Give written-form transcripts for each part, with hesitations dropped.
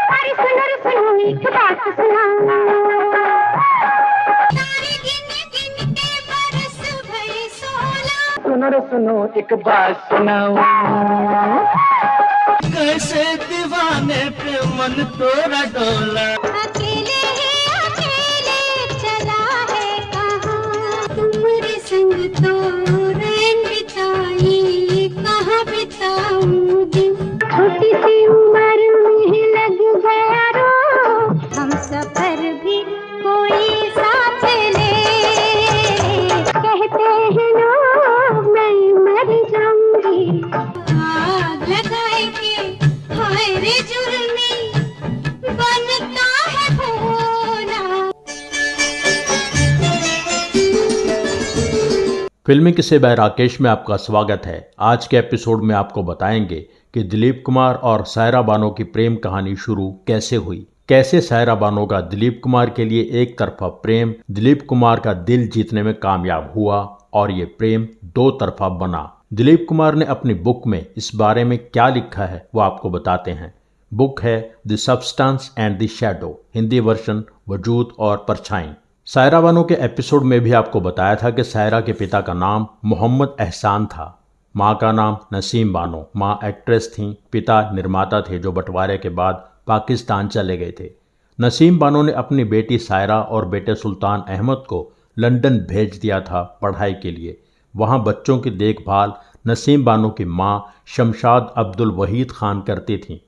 अरे सुनो रे सुनो, एक बात सुना। सुनो रे सुनो, एक बात सुनाओ। कैसे दीवाने पे मन तोरा डोला। अकेले ही अकेले चला है कहाँ, तुम्हारे संग तो रैन बिताई, कहाँ बिताऊं दिन। छोटी सी उम्र में लग गया रो, हम सफर भी कोई साथ ले। कहते हैं लोग मैं मर जाऊंगी, आग लगाएंगे हाय रे जुल्मी, बनता है भोला। फिल्मी किस्से बाय राकेश में आपका स्वागत है। आज के एपिसोड में आपको बताएंगे कि दिलीप कुमार और सायरा बानो की प्रेम कहानी शुरू कैसे हुई, कैसे सायरा बानो का दिलीप कुमार के लिए एक तरफा प्रेम दिलीप कुमार का दिल जीतने में कामयाब हुआ और ये प्रेम दो तरफा बना। दिलीप कुमार ने अपनी बुक में इस बारे में क्या लिखा है वो आपको बताते हैं। बुक है the substance and the shadow, Hindi version वजूद और परछाई। सायरा बानो के एपिसोड में भी आपको बताया था कि सायरा के पिता का नाम मोहम्मद एहसान था, माँ का नाम नसीम बानो। माँ एक्ट्रेस थीं, पिता निर्माता थे जो बंटवारे के बाद पाकिस्तान चले गए थे। नसीम बानो ने अपनी बेटी सायरा और बेटे सुल्तान अहमद को लंदन भेज दिया था पढ़ाई के लिए। वहाँ बच्चों की देखभाल नसीम बानो की माँ शमशाद अब्दुल वहीद खान करती थीं।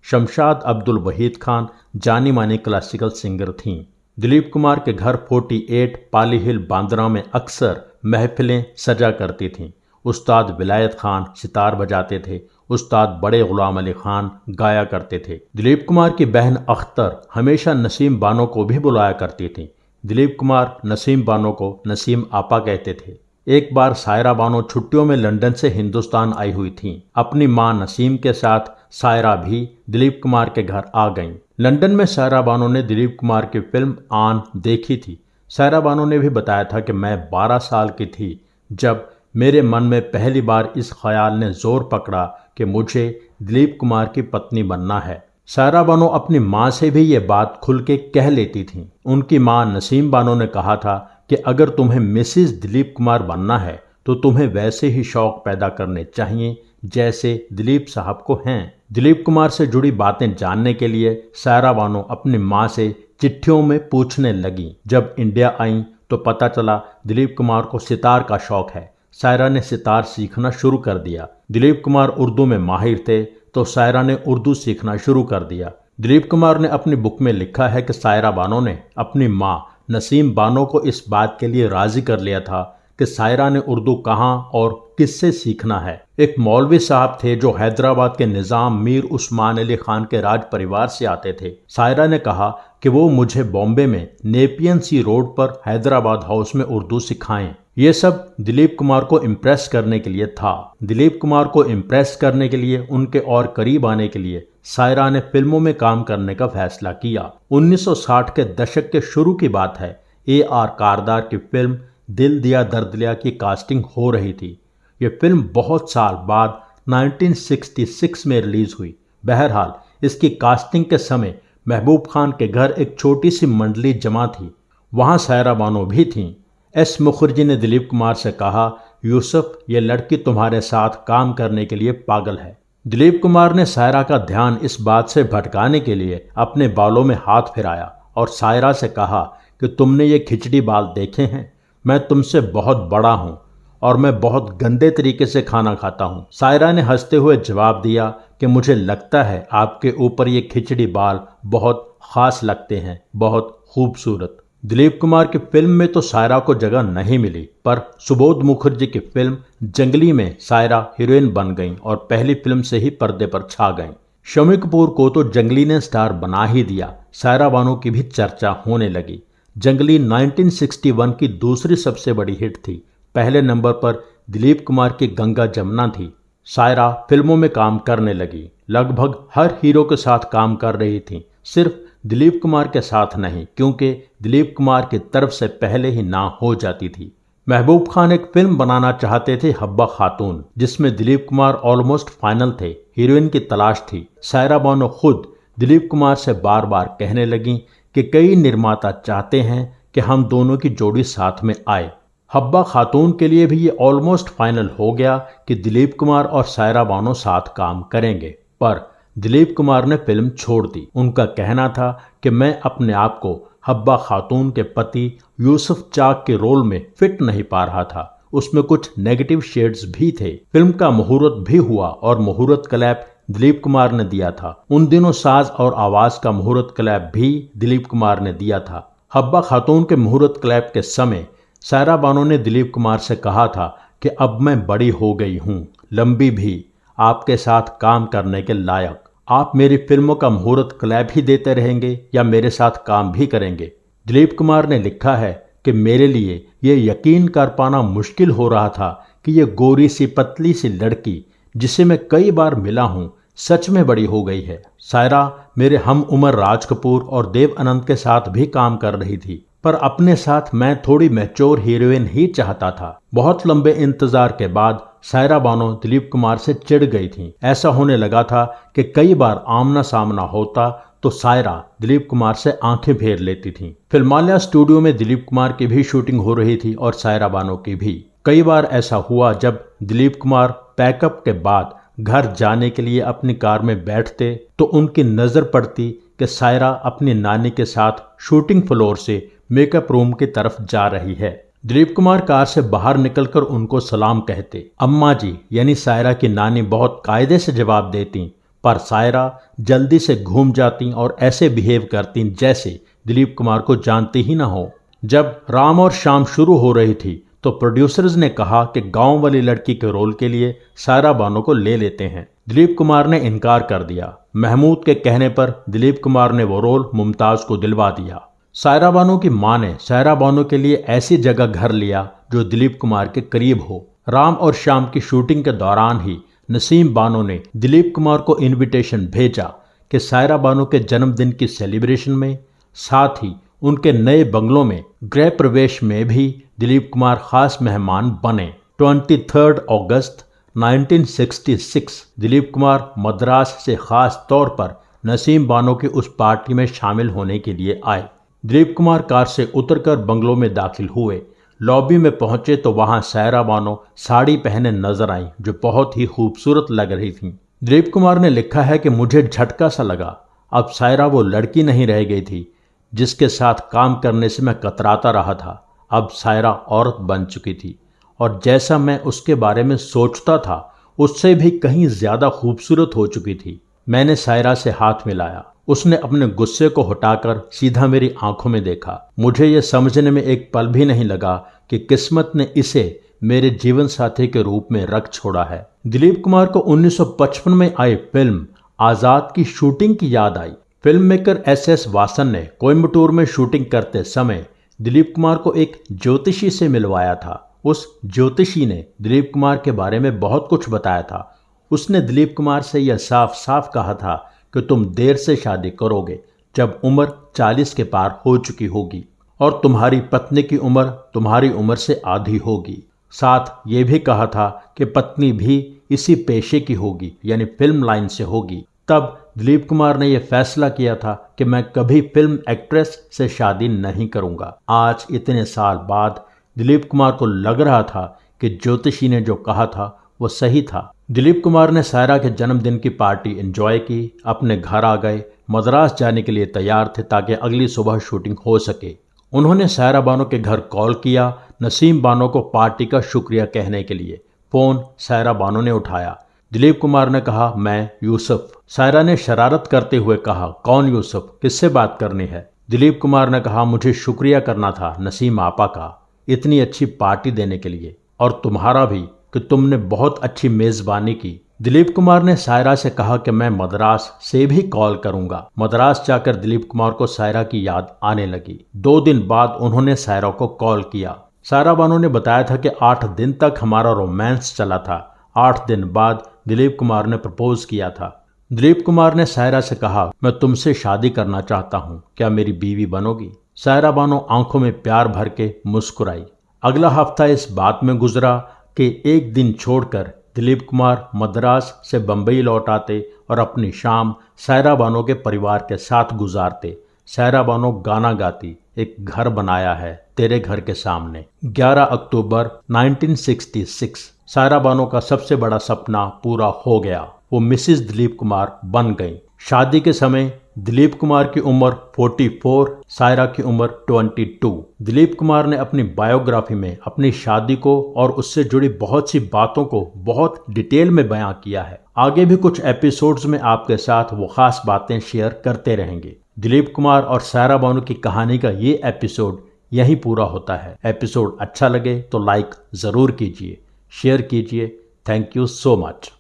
शमशाद अब्दुल वहीद खान जानी मानी क्लासिकल सिंगर थीं। दिलीप कुमार के घर 48 पाली हिल बांद्रा में अक्सर महफिलें सजा करती थीं। उस्ताद विलायत खान सितार बजाते थे, उस्ताद बड़े गुलाम अली खान गाया करते थे। दिलीप कुमार की बहन अख्तर हमेशा नसीम बानो को भी बुलाया करती थी। दिलीप कुमार नसीम बानो को नसीम आपा कहते थे। एक बार सायरा बानो छुट्टियों में लंदन से हिंदुस्तान आई हुई थीं। अपनी मां नसीम के साथ सायरा भी दिलीप कुमार के घर आ गईं। लंदन में सायरा बानो ने दिलीप कुमार की फिल्म आन देखी थी। सायरा बानो ने भी बताया था कि मैं 12 साल की थी जब मेरे मन में पहली बार इस ख्याल ने जोर पकड़ा कि मुझे दिलीप कुमार की पत्नी बनना है। सायरा बानो अपनी माँ से भी ये बात खुल के कह लेती थीं। उनकी माँ नसीम बानो ने कहा था कि अगर तुम्हें मिसेस दिलीप कुमार बनना है तो तुम्हें वैसे ही शौक पैदा करने चाहिए जैसे दिलीप साहब को हैं। दिलीप कुमार से जुड़ी बातें जानने के लिए सायरा बानो अपनी माँ से चिट्ठियों में पूछने लगी। जब इंडिया आईं तो पता चला दिलीप कुमार को सितार का शौक है। सायरा ने सितार सीखना शुरू कर दिया। दिलीप कुमार उर्दू में माहिर थे तो सायरा ने उर्दू सीखना शुरू कर दिया। दिलीप कुमार ने अपनी बुक में लिखा है कि सायरा बानो ने अपनी माँ नसीम बानो को इस बात के लिए राजी कर लिया था कि सायरा ने उर्दू कहाँ और किससे सीखना है। एक मौलवी साहब थे जो हैदराबाद के निज़ाम मीर उस्मान अली खान के राज परिवार से आते थे। सायरा ने कहा कि वो मुझे बॉम्बे में नेपियन सी रोड पर हैदराबाद हाउस में उर्दू सिखाएं। ये सब दिलीप कुमार को इम्प्रेस करने के लिए था। दिलीप कुमार को इम्प्रेस करने के लिए, उनके और करीब आने के लिए सायरा ने फिल्मों में काम करने का फैसला किया। 1960 के दशक के शुरू की बात है। AR कारदार की फिल्म दिल दिया दर्द लिया की कास्टिंग हो रही थी। ये फिल्म बहुत साल बाद 1966 में रिलीज हुई। बहरहाल इसकी कास्टिंग के समय महबूब खान के घर एक छोटी सी मंडली जमा थी। वहाँ सायरा बानो भी थीं। S मुखर्जी ने दिलीप कुमार से कहा, यूसुफ ये लड़की तुम्हारे साथ काम करने के लिए पागल है। दिलीप कुमार ने सायरा का ध्यान इस बात से भटकाने के लिए अपने बालों में हाथ फिराया और सायरा से कहा कि तुमने ये खिचड़ी बाल देखे हैं? मैं तुमसे बहुत बड़ा हूँ और मैं बहुत गंदे तरीके से खाना खाता हूँ। सायरा ने हंसते हुए जवाब दिया कि मुझे लगता है आपके ऊपर ये खिचड़ी बाल बहुत खास लगते हैं, बहुत खूबसूरत। दिलीप कुमार की फिल्म में तो सायरा को जगह नहीं मिली, पर सुबोध मुखर्जी की फिल्म जंगली में सायरा हीरोइन बन गईं और पहली फिल्म से ही पर्दे पर छा गईं। शम्मी कपूर को तो जंगली ने स्टार बना ही दिया। सायरा बानो की भी चर्चा होने लगी। जंगली 1961 की दूसरी सबसे बड़ी हिट थी। पहले नंबर पर दिलीप कुमार की गंगा जमुना थी। सायरा फिल्मों में काम करने लगी। लगभग हर हीरो के साथ काम कर रही थी, सिर्फ दिलीप कुमार के साथ नहीं, क्योंकि दिलीप कुमार की तरफ से पहले ही ना हो जाती थी। महबूब खान एक फिल्म बनाना चाहते थे, हब्बा खातून, जिसमें दिलीप कुमार ऑलमोस्ट फाइनल थे। हीरोइन की तलाश थी। सायरा बानो खुद दिलीप कुमार से बार बार कहने लगीं कि कई निर्माता चाहते हैं कि हम दोनों की जोड़ी साथ में आए। हब्बा खातून के लिए भी ये ऑलमोस्ट फाइनल हो गया कि दिलीप कुमार और सायरा बानो साथ काम करेंगे, पर दिलीप कुमार ने फिल्म छोड़ दी। उनका कहना था कि मैं अपने आप को हब्बा खातून के पति यूसुफ चाक के रोल में फिट नहीं पा रहा था, उसमें कुछ नेगेटिव शेड्स भी थे। फिल्म का मुहूर्त भी हुआ और मुहूर्त क्लैप दिलीप कुमार ने दिया था। उन दिनों साज और आवाज का मुहूर्त क्लैप भी दिलीप कुमार ने दिया था। हब्बा खातून के मुहूर्त क्लैप के समय सायरा बानो ने दिलीप कुमार से कहा था कि अब मैं बड़ी हो गई हूँ, लंबी भी, आपके साथ काम करने के लायक। आप मेरी फिल्मों का मुहूर्त क्लैप ही देते रहेंगे या मेरे साथ काम भी करेंगे। दिलीप कुमार ने लिखा है कि मेरे लिए ये यकीन कर पाना मुश्किल हो रहा था कि ये गोरी सी पतली सी लड़की जिसे मैं कई बार मिला हूँ सच में बड़ी हो गई है। सायरा मेरे हम उम्र राज कपूर और देव आनंद के साथ भी काम कर रही थी, पर अपने साथ मैं थोड़ी मैच्योर हीरोइन ही चाहता था। बहुत लंबे इंतजार के बाद सायरा बानो दिलीप कुमार से चिढ़ गई थीं। ऐसा होने लगा था कि कई बार आमना सामना होता तो सायरा दिलीप कुमार से आंखें फेर लेती थीं। फिल्मालिया स्टूडियो में दिलीप कुमार की भी शूटिंग हो रही थी और सायरा बानो की भी। कई बार ऐसा हुआ जब दिलीप कुमार पैकअप के बाद घर जाने के लिए अपनी कार में बैठते तो उनकी नजर पड़ती कि सायरा अपनी नानी के साथ शूटिंग फ्लोर से मेकअप रूम की तरफ जा रही है। दिलीप कुमार कार से बाहर निकलकर उनको सलाम कहते। अम्मा जी यानी सायरा की नानी बहुत कायदे से जवाब देती, पर सायरा जल्दी से घूम जाती और ऐसे बिहेव करती जैसे दिलीप कुमार को जानती ही ना हो। जब राम और शाम शुरू हो रही थी तो प्रोड्यूसर्स ने कहा कि गांव वाली लड़की के रोल के लिए सायरा बानो को ले लेते हैं। दिलीप कुमार ने इनकार कर दिया। महमूद के कहने पर दिलीप कुमार ने वो रोल मुमताज को दिलवा दिया। सायरा बानो की मां ने सायरा बानो के लिए ऐसी जगह घर लिया जो दिलीप कुमार के करीब हो। राम और शाम की शूटिंग के दौरान ही नसीम बानो ने दिलीप कुमार को इनविटेशन भेजा कि सायरा बानो के जन्मदिन की सेलिब्रेशन में, साथ ही उनके नए बंगलों में गृह प्रवेश में भी दिलीप कुमार खास मेहमान बने। 23 अगस्त 1966 दिलीप कुमार मद्रास से खास तौर पर नसीम बानो की उस पार्टी में शामिल होने के लिए आए। दिलीप कुमार कार से उतरकर बंगलों में दाखिल हुए। लॉबी में पहुंचे तो वहां सायरा बानो साड़ी पहने नजर आई जो बहुत ही खूबसूरत लग रही थीं। दिलीप कुमार ने लिखा है कि मुझे झटका सा लगा। अब सायरा वो लड़की नहीं रह गई थी जिसके साथ काम करने से मैं कतराता रहा था। अब सायरा औरत बन चुकी थी और जैसा मैं उसके बारे में सोचता था उससे भी कहीं ज्यादा खूबसूरत हो चुकी थी। मैंने सायरा से हाथ मिलाया। उसने अपने गुस्से को हटाकर सीधा मेरी आंखों में देखा। मुझे यह समझने में एक पल भी नहीं लगा कि किस्मत ने इसे मेरे जीवन साथी के रूप में रख छोड़ा है। दिलीप कुमार को 1955 में आई फिल्म आजाद की शूटिंग की याद आई। फिल्म मेकर एस वासन ने कोयम्बटूर में शूटिंग करते समय दिलीप कुमार को एक ज्योतिषी से मिलवाया था। उस ज्योतिषी ने दिलीप कुमार के बारे में बहुत कुछ बताया था। उसने दिलीप कुमार से यह साफ साफ कहा था कि तुम देर से शादी करोगे जब उम्र 40 के पार हो चुकी होगी और तुम्हारी पत्नी की उम्र तुम्हारी उम्र से आधी होगी। साथ ये भी कहा था कि पत्नी भी इसी पेशे की होगी यानी फिल्म लाइन से होगी। तब दिलीप कुमार ने यह फैसला किया था कि मैं कभी फिल्म एक्ट्रेस से शादी नहीं करूंगा। आज इतने साल बाद दिलीप कुमार को लग रहा था कि ज्योतिषी ने जो कहा था वो सही था। दिलीप कुमार ने सायरा के जन्मदिन की पार्टी एंजॉय की, अपने घर आ गए। मद्रास जाने के लिए तैयार थे ताकि अगली सुबह शूटिंग हो सके। उन्होंने सायरा बानो के घर कॉल किया नसीम बानो को पार्टी का शुक्रिया कहने के लिए। फोन सायरा बानो ने उठाया। दिलीप कुमार ने कहा, मैं यूसुफ। सायरा ने शरारत करते हुए कहा, कौन यूसुफ, किससे बात करनी है? दिलीप कुमार ने कहा, मुझे शुक्रिया करना था नसीम आपा का इतनी अच्छी पार्टी देने के लिए, और तुम्हारा भी कि तुमने बहुत अच्छी मेजबानी की। दिलीप कुमार ने सायरा से कहा कि मैं मद्रास से भी कॉल करूंगा। मद्रास जाकर दिलीप कुमार को सायरा की याद आने लगी। 2 दिन बाद उन्होंने सायरा को कॉल किया। सायरा बानो ने बताया था कि 8 दिन तक हमारा रोमांस चला था। 8 दिन बाद दिलीप कुमार ने प्रपोज किया था। दिलीप कुमार ने सायरा से कहा, मैं तुमसे शादी करना चाहता हूँ, क्या मेरी बीवी बनोगी? सायरा बानो आंखों में प्यार भर के मुस्कुराई। अगला हफ्ता इस बात में गुजरा कि एक दिन छोड़कर दिलीप कुमार मद्रास से बंबई लौट आते और अपनी शाम सायरा बानो के परिवार के साथ गुजारते। सायरा बानो गाना गाती, एक घर बनाया है तेरे घर के सामने। 11 अक्टूबर 1966 सायरा बानो का सबसे बड़ा सपना पूरा हो गया। वो मिसेस दिलीप कुमार बन गईं। शादी के समय दिलीप कुमार की उम्र 44, सायरा की उम्र 22। दिलीप कुमार ने अपनी बायोग्राफी में अपनी शादी को और उससे जुड़ी बहुत सी बातों को बहुत डिटेल में बयां किया है। आगे भी कुछ एपिसोड्स में आपके साथ वो खास बातें शेयर करते रहेंगे। दिलीप कुमार और सायरा बानो की कहानी का ये एपिसोड यहीं पूरा होता है। एपिसोड अच्छा लगे तो लाइक ज़रूर कीजिए, शेयर कीजिए। Thank you so much.